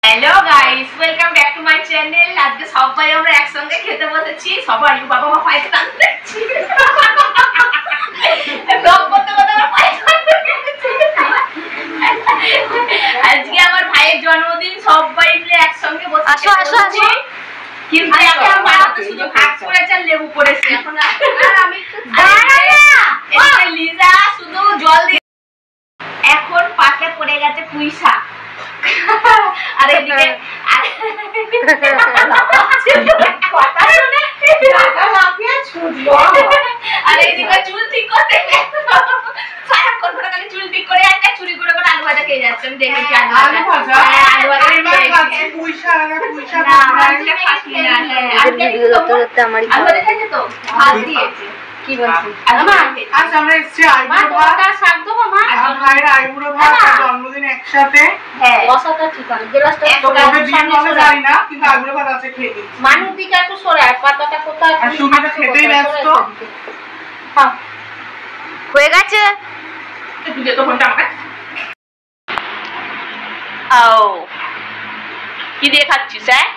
Hello guys, welcome back to my channel. आज के সবাই আমরা একসঙ্গে খেতে বসেছি। সবাই বাবা মা পাই খাচ্ছি। ব্লগ করতে করতে আমরা পাই খাচ্ছি। আজকে আমার ভাইয়ের জন্মদিন, সবাই মিলে একসঙ্গে বসে আসো আসো আসো। কিন্তু এখন আমার তো শুধু ভাত করেছে আর লেবু পড়েছে। এখন আর আমি দাঁড়া লিজা শুধু জল দিয়ে এখন পাকে পড়ে গেছে পুঁই শাক। আর এদিকে আর এদিকে চুল ঠিক করতে সারাক্ষণ করে খালি চুল ঠিক করে একটা চুরি করে করে আলু ভাজা খেয়ে যাচ্ছে। আমি দেখেছি আলু ভাজা আলু ভাজা পুঁই শাক না পুঁই শাক না খাসি না। আর ভিডিও করতে আমারই আলু ভাজা খেয়েছে তো ভাত দিয়েছে। কি বলছিস আজ আমরা এসেছি আইবুড়ো ভাত শাক দেবো মা আর ভাইয়ের আইবুড়ো ভাত আর জন্মদিন একসাথে। হ্যাঁ বসাটা ঠিক আছে গ্লাসটা তো কবে দিন হবে জানি না, কিন্তু আইবুড়ো ভাত আছে খেয়ে দিই। মানুষ দিকে একটু সরায় পাতাটা কোথায় আর সুমিটা খেতেই ব্যস্ত। হ্যাঁ হয়ে গেছে। তুই দে তো ফোনটা আমাকে। আও কি দিয়ে খাচ্ছিস? হ্যাঁ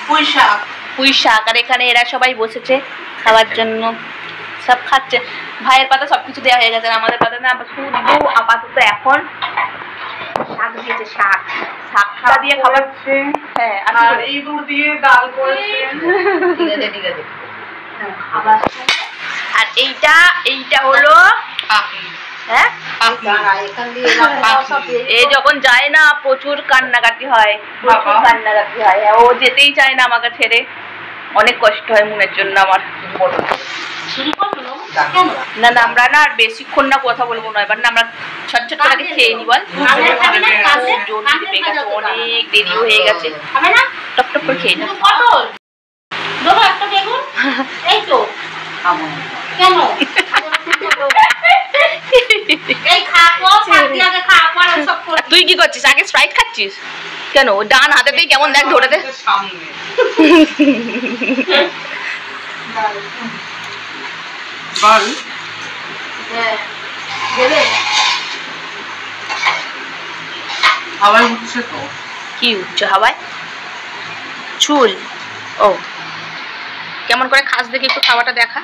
পুঁই শাক। পুঁই শাক। আর এখানে এরা সবাই বসেছে খাওয়ার জন্য, সব খাচ্ছে। ভাইয়ের পাতা সবকিছু দেওয়া হয়ে গেছে, আমাদের পাতা না শুধু আপাতত এখন শাক দিয়েছে। শাক শাকটা দিয়ে খাওয়াচ্ছে। হ্যাঁ আর এই দুধ দিয়ে ডাল করেছে। ঠিক আছে ঠিক আছে খাবার। আর এইটা হলো হ্যাঁ এই যখন যায় না প্রচুর কান্নাকাটি হয়, প্রচুর কান্নাকাটি হয়। ও যেতেই চায় না আমাকে ছেড়ে, অনেক কষ্ট হয় মনের জন্য আমার। না না আমরা না আর বেশিক্ষণ না কথা বলবো না, এবার না আমরা ছটছট করে খেয়ে নি। বল অনেক দেরি হয়ে গেছে, টপ টপ করে খেয়ে নি। তুই কি করছিস? আগে স্প্রাইট খাচ্ছিস কেন? ডান হাতেতেই কেমন দেখ ধরেতে। হাওয়ায় উঠছে তো। কি উঠছে হাওয়ায়? চুল। ও কেমন করে খাস দেখি একটু, খাওয়াটা দেখা।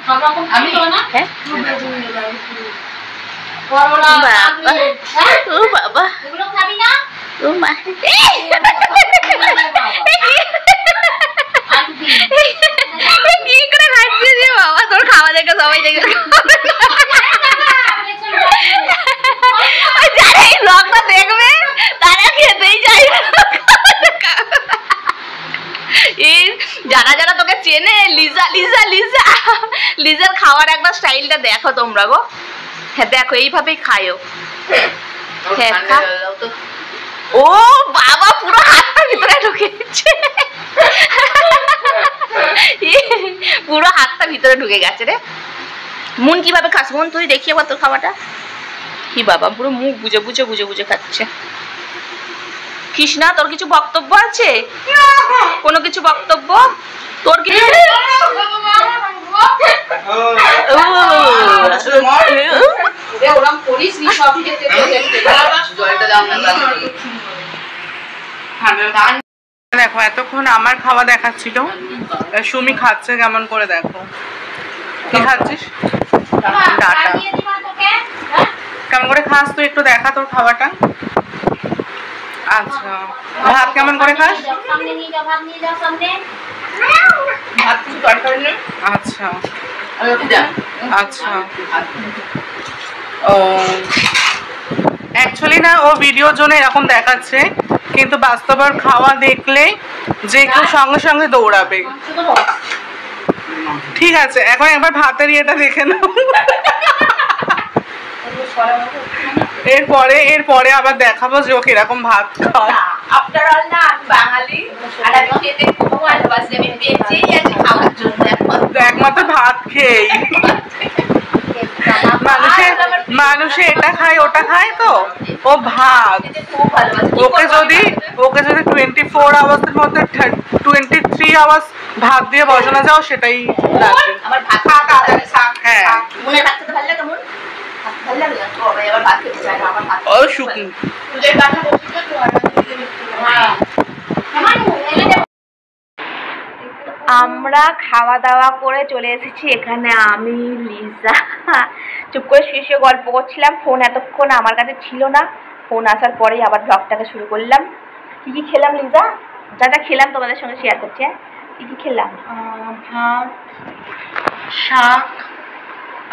আমি হ্যাঁ ও বাবা ও মা কি করে খাচ্ছিস রে বাবা? তোর খাওয়া দেখে সবাই দেখে ব্লগটা দেখবে তারা খেতেই চাইবে। যারা যারা তোকে চেনে লিজা লিজা লিজা লিজার খাওয়ার একবার স্টাইলটা দেখো তোমরা গো। হ্যাঁ দেখো এইভাবেই খায়ও। হ্যাঁ ও বাবা পুরো হাতটা ভিতরে ঢুকেছে, পুরো হাতটা ভিতরে ঢুকে গেছে রে। মন কিভাবে খাস মন? তুই দেখি আবার তোর খাওয়াটা। কি বাবা পুরো মুখ বুঝে বুঝে বুঝে বুঝে খাচ্ছে। কৃষ্ণা তোর কিছু বক্তব্য আছে? কোনো কিছু বক্তব্য তোর কিছু? দেখো এতক্ষণ আমার খাওয়া দেখাচ্ছিল, সুমি খাচ্ছে কেমন করে দেখো। কি খাচ্ছিস? ডাটা। কেমন করে খাস তুই একটু দেখা তোর খাওয়াটা। আচ্ছা ভাত কেমন করে খাস? আচ্ছা আচ্ছা ও অ্যাকচুয়ালি না ও ভিডিওর জন্য এরকম দেখাচ্ছে, কিন্তু বাস্তবের খাওয়া দেখলে যে কেউ সঙ্গে সঙ্গে দৌড়াবে। ঠিক আছে এখন একবার ভাতের ইয়েটা দেখে নাও, এরপরে আবার দেখাবো যে ও কিরকম ভাত খায়। আফটার অল না আমি বাঙালি আর আমি খেতে খুব ভালোবাসি। আমি বেঁচেই আছি খাওয়ার জন্য, একমাত্র ভাত খেয়েই। মানুষে এটা খায় ওটা খায় তো, ও ভাত। ওকে যদি 24 আওয়ার্সের মধ্যে 23 আওয়ার্স ভাত দিয়ে বসানো যাও সেটাই লাগে। আমার ভাত খাওয়া হ্যাঁ মনে রাখতে ভালো লাগে। মন ভালো লাগে তো আবার ভাত খেতে চাই না। আমার ভাত ও শুকনো আমরা খাওয়া দাওয়া করে চলে এসেছি এখানে। আমি লিজা চুপ করে শুয়ে শুয়ে গল্প করছিলাম। ফোন এতক্ষণ আমার কাছে ছিল না, ফোন আসার পরেই আবার ব্লগটাকে শুরু করলাম। কি কি খেলাম লিজা? যা যা খেলাম তোমাদের সঙ্গে শেয়ার করছি। হ্যাঁ, কি কি খেলাম? ভাত, শাক,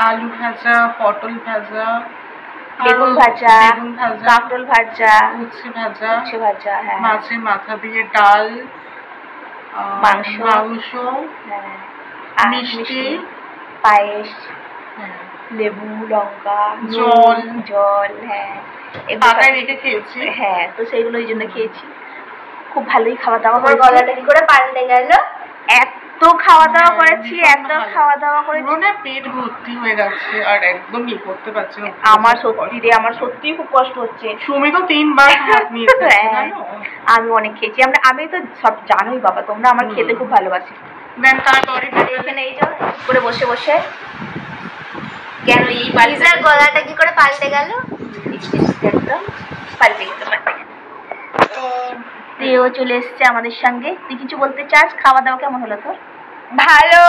আলু ভাজা, পটল ভাজা, বেগুন ভাজা, কাঁকরোল ভাজা, উচ্ছে ভাজা, হ্যাঁ, মাছের মাথা দিয়ে ডাল, মাংস, হ্যাঁ, মিষ্টি, পায়েস, হ্যাঁ, লেবু, লঙ্কা, জল, হ্যাঁ, পাকায় রেখে খেয়েছি। হ্যাঁ, তো সেইগুলো এই জন্য খেয়েছি। খুব ভালোই খাওয়া দাওয়া। আমার গলাটা কি করে পাল্টে গেল? এত খাওয়া দাওয়া করেছি, এত খাওয়া দাওয়া করেছি, না পেট ভর্তি হয়ে গেছে আর একদম ই করতে পারছি না। আমার সত্যি খুব কষ্ট হচ্ছে। সুমি তো 3 বার ভাত নিয়েছে। আমি অনেক খেয়েছি। আমি তো সব জানোই বাবা, তোমরা আমার খেতে খুব ভালোবাসি। তারপরে এখানে এই যাও করে বসে বসে কেন এই লিজার গলাটা কি করে পাল্টে গেল? একদম পাল্টে গেল। ও চলে এসছে আমাদের সঙ্গে। তুই কিছু বলতে চাস? খাওয়া দাওয়া কেমন হলো তোর? ভালো।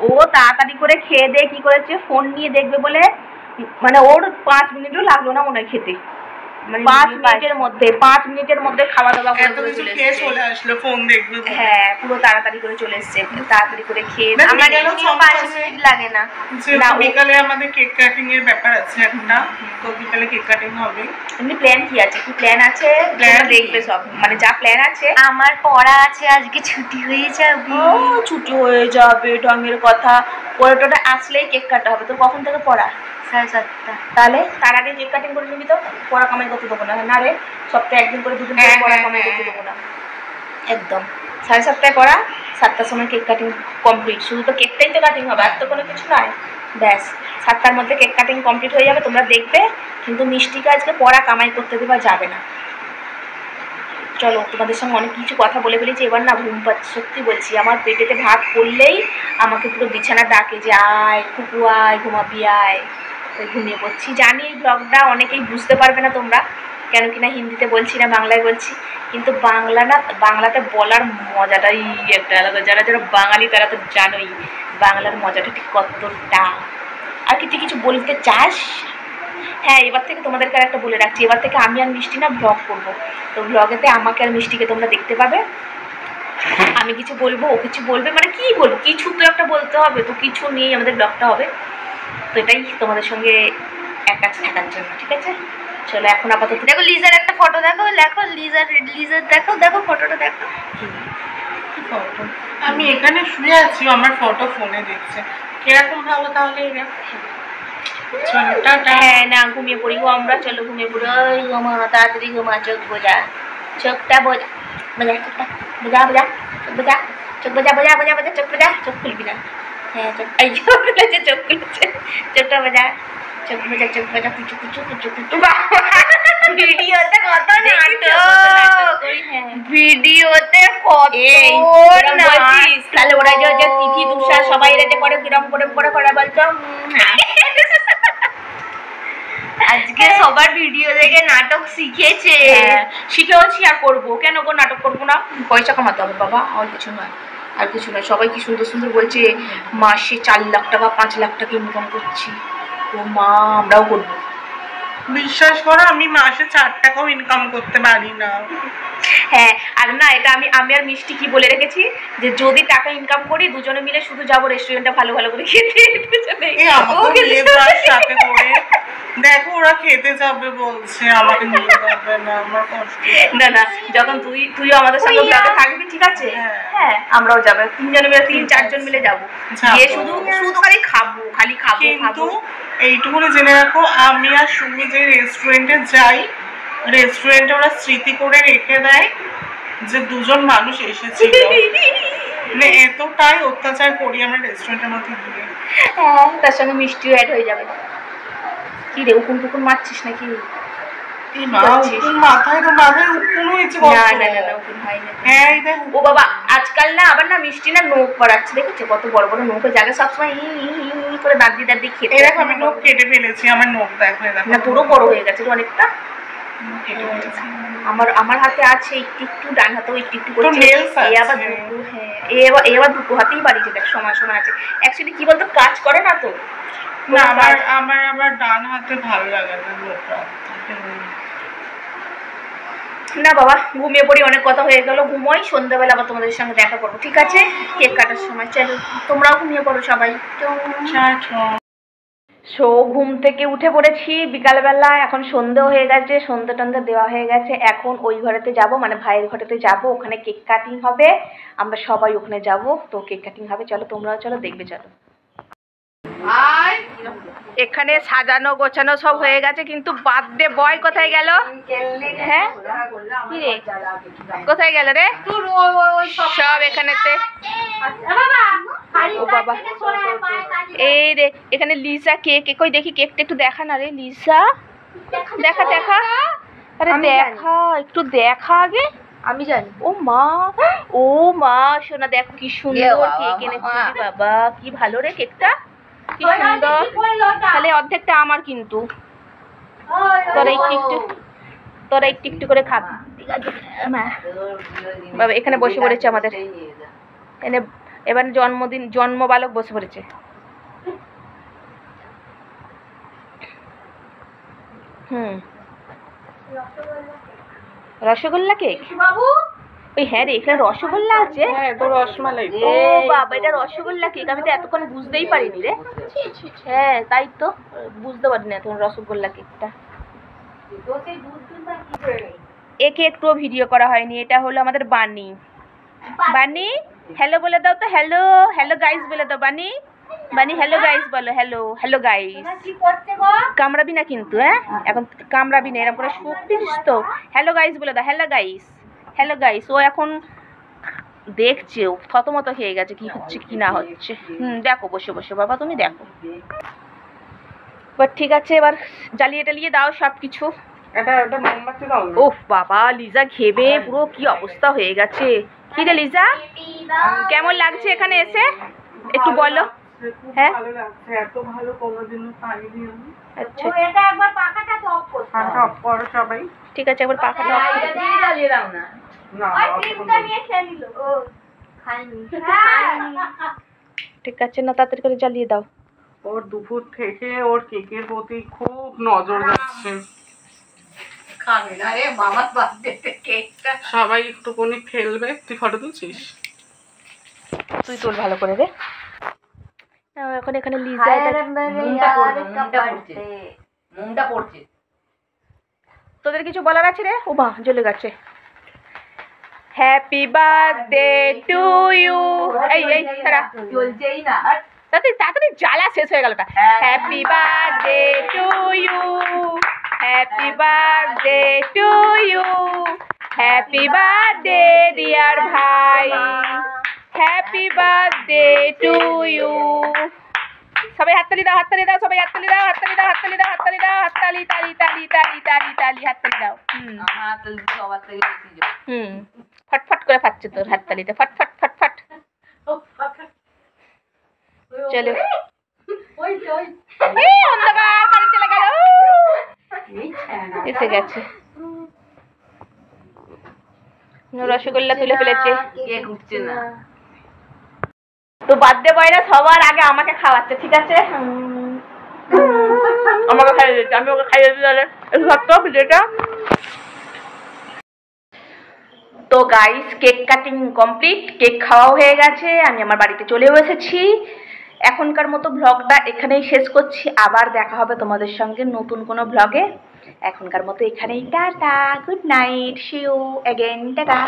ও তাড়াতাড়ি করে খেয়ে দিয়ে কি করেছে, ফোন নিয়ে দেখবে বলে, মানে ওর 5 মিনিটও লাগলো না মনে হয় খেতে। মানে 5 মিনিটের মধ্যে খাওয়া দাওয়া করে চলে আসলো, ফোন দেখবে। হ্যাঁ, পুরো তাড়াতাড়ি করে চলে এসছে। তাড়াতাড়ি করে খেয়ে আমার 5 মিনিট লাগে না। বিকালে আমাদের কেক কাটিং এর ব্যাপার আছে একটা, তো বিকালে কেক কাটিং হবে। এমনি প্ল্যান কি আছে? কি প্ল্যান আছে? দেখবে সব, মানে যা প্ল্যান আছে। আমার পড়া আছে, আজকে ছুটি হয়ে যাবে। ছুটি হয়ে যাবে ঢঙের কথা। পড়াটা আসলেই কেক কাটা হবে। তো কখন থেকে পড়া? 7:30। তাহলে তার আগে কেক কাটিং করে নিবি তো? পড়া কামাই করতে দেবো না। না রে, সপ্তাহে একদিন করে 2 দিন করে পড়া কামাই করতে দেবো না একদম। 7:30টায় পড়া, 7টার সময় কেক কাটিং কমপ্লিট। শুধু তো কেকটাই তো কাটিং হবে, আর তো কোনো কিছু নয়। ব্যাস 7টার মধ্যে কেক কাটিং কমপ্লিট হয়ে যাবে, তোমরা দেখবে। কিন্তু মিষ্টিকে আজকে পড়া কামাই করতে দেওয়া যাবে না। চলো, তোমাদের সঙ্গে অনেক কিছু কথা বলে ফেলেছি, এবার না ঘুম পাচ্ছে। সত্যি বলছি, আমার পেটেতে ভাত পড়লেই আমাকে পুরো বিছানা ডাকে যে আয় কুকু আয়, ঘুমাবি আয়। ঘুমিয়ে পড়ছি। জানি এই ব্লগটা অনেকেই বুঝতে পারবে না তোমরা, কেন কিনা হিন্দিতে বলছি না, বাংলায় বলছি। কিন্তু বাংলাতে বলার মজাটাই একটা আলাদা। যারা যারা বাঙালি তারা তো জানোই বাংলার মজাটা ঠিক কতটা। আর কিছু বলতে চাস? হ্যাঁ, এবার থেকে তোমাদেরকে আর একটা বলে রাখছি, এবার থেকে আমি আর মিষ্টি না ব্লগ করবো। তো ব্লগেতে আমাকে আর মিষ্টিকে তোমরা দেখতে পাবে। আমি কিছু বলবো, ও কিছু বলবে, মানে কি বলবো, কিছু তো একটা বলতে হবে। তো কিছু নিয়েই আমাদের ব্লগটা হবে। তো এটাই তোমাদের সঙ্গে এক কাছে থাকার জন্য, ঠিক আছে? চলো এখন আপাতত দেখো লিজার একটা ফটো দেখো, লিজার দেখো ফটোটা দেখো। আমি এখানে শুয়ে আছি, আমার ফটো ফোনে দেখছে। কিরকম ভালো তাহলে এরা? চলো টাটা। হ্যাঁ, না ঘুমিয়ে পড়ি গো আমরা। চলো ঘুমিয়ে পড়ি। ওই ঘুমা, তাড়াতাড়ি ঘুমা। চোখ বোঝা, চোখটা বোঝা, চোখটা বোঝা, চোখ বোঝা, চোখ খুলবি না। হ্যাঁ, চোখ খুলেছে, চোখটা বোঝা, চোখ বোঝা, কুচু ভিডিওতে কত নাটক, ভিডিওতে কত নাচিস। তাহলে ওরা যে তিথি তুষার সবাই এরা যে করে কিরম করে বলতো। আজকে সবার ভিডিও দেখে নাটক শিখেছে। শিখেওছি, আর করবো কেন গো? নাটক করবো না? পয়সা কামাতে হবে বাবা, আর কিছু নয়। সবাই কি সুন্দর সুন্দর বলছে মাসে 4 লাখ টাকা 5 লাখ টাকা ইনকাম করছি। ও মা, আমরাও করবো। বিশ্বাস করো, আমি মাসে 4 টাকাও ইনকাম করতে পারি না। হ্যাঁ, আর না, এটা আমি আর মিষ্টি কি বলে রেখেছি যে যদি টাকা ইনকাম করি দুজনে মিলে শুধু যাবো রেস্টুরেন্টে ভালো ভালো করে খেতে। সাথে করে দেখো, ওরা খেতে যাবে বলছে, আমাকে নিয়ে যাবে না। আমার কষ্ট। না, যখন তুইও আমাদের সঙ্গে ব্লগে থাকবি, ঠিক আছে? হ্যাঁ, আমরাও যাবো 3 জন মিলে, 3-4 জন মিলে যাবো। গিয়ে শুধু খালি খাবো। কিন্তু এইটুকুনি জেনে রাখো, আমি আর সুমি যে রেস্টুরেন্টে যাই, রেস্টুরেন্টে ওরা স্মৃতি করে রেখে দেয় যে 2 জন মানুষ এসেছিল। মানে এতটাই অত্যাচার করি আমরা রেস্টুরেন্টের মধ্যে গিয়ে। হ্যাঁ, তার সঙ্গে মিষ্টিও অ্যাড হয়ে যাবে। কি রে, উকুন মারছিস নাকি? ও বাবা, আজকাল না আবার না মিষ্টি না নখ বাড়াচ্ছে, দেখেছো? কত বড় বড় নখ হয়ে যাবে সবসময় করে দাঁত দিয়ে খেতে। আমি নখ কেটে ফেলেছি, আমার নখ দেখো। না, তোরও বড় হয়ে গেছে অনেকটা। আমার হাতে আছে একটু একটু, ডান হাতেও একটু একটু করছে। এই আবার দুটো, হ্যাঁ এই আবার দুটো হাতেই বাড়িছে, দেখ সময় সময় আছে। অ্যাকচুয়ালি কি বলতো, কাজ করে না তো। না আমার আবার ডান হাতে ভালো লাগে না বাবা, ঘুমিয়ে পড়ি, অনেক কথা হয়ে গেল, ঘুমোই, সন্ধ্যাবেলা আবার তোমাদের সঙ্গে দেখা করবো, ঠিক আছে? কেক কাটার সময় চলো, তোমরাও ঘুমিয়ে পড়ো সবাই। সো ঘুম থেকে উঠে পড়েছি বিকালবেলা, এখন সন্ধ্যে হয়ে গেছে, সন্ধ্যে টন্ধে দেওয়া হয়ে গেছে। এখন ওই ঘরেতে যাব, মানে ভাইয়ের ঘরেতে যাব, ওখানে কেক কাটিং হবে, আমরা সবাই ওখানে যাব, তো কেক কাটিং হবে। চলো তোমরাও চলো, দেখবে চলো। এখানে সাজানো গোছানো সব হয়ে গেছে, কিন্তু বার্থডে বয় কোথায় গেল? হ্যাঁ কি রে, কোথায় গেল রে? সব এখানেতে। ও বাবা, এই রে এখানে লিসা কেক, কই দেখি কেকটা একটু দেখা না রে লিসা, দেখা দেখা, আরে দেখা একটু দেখা আগে, আমি জানি। ও মা সোনা, দেখো কি সুন্দর কেক এনেছি বাবা, কি ভালো রে কেকটা, কি সুন্দর। তাহলে অর্ধেকটা আমার, কিন্তু তোরা একটু একটু করে খাবি, ঠিক আছে বাবা? এখানে বসে পড়েছে আমাদের, এবার জন্ম বালক বসে পড়েছে। রসগোল্লা কেক বাবু, ওই হ্যাঁ রে এখানে রসগোল্লা আছে। ও বাবা, এটা রসগোল্লা কেক, আমি তো এতক্ষণ বুঝতেই পারিনি রে। হ্যাঁ তাই তো, বুঝতে পারিনি এতক্ষণ রসগোল্লা কেকটা। একে একটুও ভিডিও করা হয়নি। এটা হলো আমাদের বানি। বানি হ্যালো বলে দাও তো, হ্যালো হ্যালো গাইস বলে দাও। বানি বানি হ্যালো গাইস বলো, হ্যালো হ্যালো গাইস। কামড়াবি না কিন্তু, হ্যাঁ এখন কামড়াবি না, এরকম করে শুকিস তো। হ্যালো গাইস বলে দাও, হ্যালো গাইস, হ্যালো গাইস। ও এখন দেখছে, ও থতমত হয়ে গেছে কি হচ্ছে কি না হচ্ছে। দেখো বসে বসে বাবা, তুমি দেখো। বাট ঠিক আছে, এবার জ্বালিয়ে টালিয়ে দাও সব কিছু। ওহ বাবা, লিজা ঘেবে পুরো কি অবস্থা হয়ে গেছে। কি রে লিজা, কেমন লাগছে এখানে এসে একটু বলো? হ্যাঁ এত ভালো কোনোদিনও পাইনি আমি। আচ্ছা এটা একবার পাখাটা তো অফ করতে হবে। অফ করো সবাই। ঠিক আছে, একবার পাখাটা অফ করে দিয়ে জ্বালিয়ে দাও না। না ওই ক্রিমটা নিয়ে খেয়ে নিল। ও খাইনি। ঠিক আছে, না তাড়াতাড়ি করে জ্বালিয়ে দাও। ওর দুপুর থেকে ওর কেকের প্রতি খুব নজর যাচ্ছে। খাবে না রে মামার বার্থডেতে কেকটা। সবাই একটুখানি ফেলবে। তুই ফটো তুলছিস? তুই তোর ভালো করে রে। এখন এখানে লিজা মুমটা পড়ছে। তোদের কিছু বলার আছে রে? ও মা জ্বলে গেছে। Happy birthday to you. এই এই তারা জ্বলছেই না। তাড়াতাড়ি জ্বালা শেষ হয়ে গেলটা। Happy birthday to you, happy birthday to you, happy birthday dear ভাই, হ্যাপি বার্থডে টু ইউ। সবাই হাততালি দাও, হাততালি দাও, সবাই হাততালি দাও, হাততালি দাও, হাততালি দাও, হাততালি দাও, হাততালি তালি তালি তালি তালি তালি, হাততালি দাও। ফটফট করে ফাটছে তোর হাততালিটা, ফটফট ফটফট। চলো এই অন্ধকার বাড়ি চলে গেল, এসে গেছে। রসগোল্লা তুলে ফেলেছে, কেক উঠছে না। তো বার্থডে বয়রা সবার আগে আমাকে খাওয়াচ্ছে, ঠিক আছে? আমাকে খাইয়ে দিচ্ছে, আমি ওকে খাইয়ে দিতে তাহলে ভিডিওটা। তো guys, cake cutting complete, cake খাওয়াও হয়ে গেছে, আমি আমার বাড়িতে চলেও এসেছি। এখনকার মতো ব্লগটা এখানেই শেষ করছি, আবার দেখা হবে তোমাদের সঙ্গে নতুন কোনো ব্লগে। এখনকার মতো এখানেই tata, good night, see you again, tata.